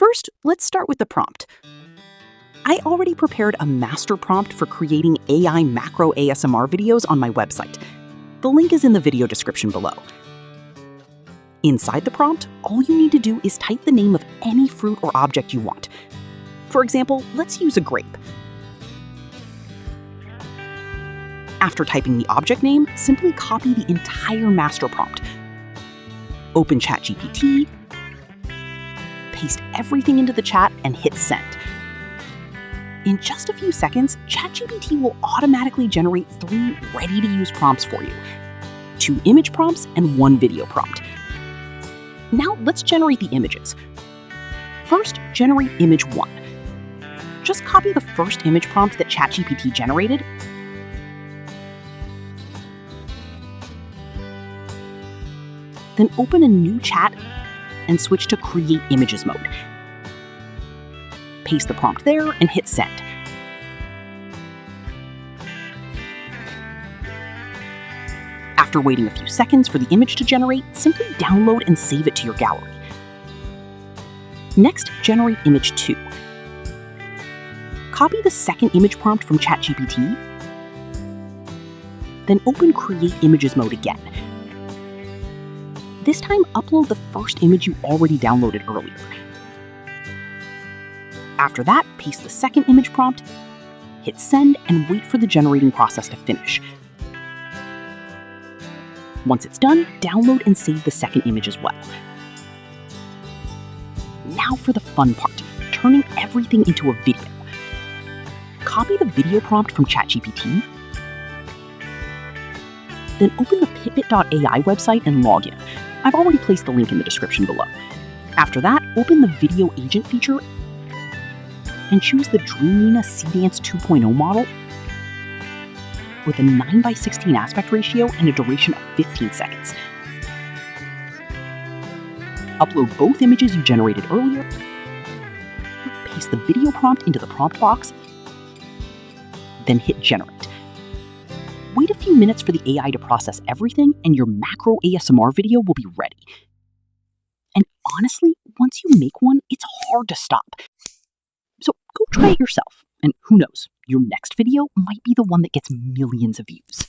First, let's start with the prompt. I already prepared a master prompt for creating AI macro ASMR videos on my website. The link is in the video description below. Inside the prompt, all you need to do is type the name of any fruit or object you want. For example, let's use a grape. After typing the object name, simply copy the entire master prompt. Open ChatGPT, paste everything into the chat, and hit send. In just a few seconds, ChatGPT will automatically generate 3 ready-to-use prompts for you: 2 image prompts and 1 video prompt. Now let's generate the images. First, generate image 1. Just copy the first image prompt that ChatGPT generated, then open a new chat and switch to Create Images mode. Paste the prompt there and hit send. After waiting a few seconds for the image to generate, simply download and save it to your gallery. Next, generate image 2. Copy the second image prompt from ChatGPT, then open Create Images mode again. This time, upload the first image you already downloaded earlier. After that, paste the second image prompt, hit send, and wait for the generating process to finish. Once it's done, download and save the second image as well. Now for the fun part, turning everything into a video. Copy the video prompt from ChatGPT, then open the Pippit.ai website and log in. I've already placed the link in the description below. After that, open the Video Agent feature and choose the Dreamina Seedance 2.0 model with a 9:16 aspect ratio and a duration of 15 seconds. Upload both images you generated earlier, paste the video prompt into the prompt box, then hit generate. Wait a few minutes for the AI to process everything, and your macro ASMR video will be ready. And honestly, once you make one, it's hard to stop. So go try it yourself, and who knows, your next video might be the one that gets millions of views.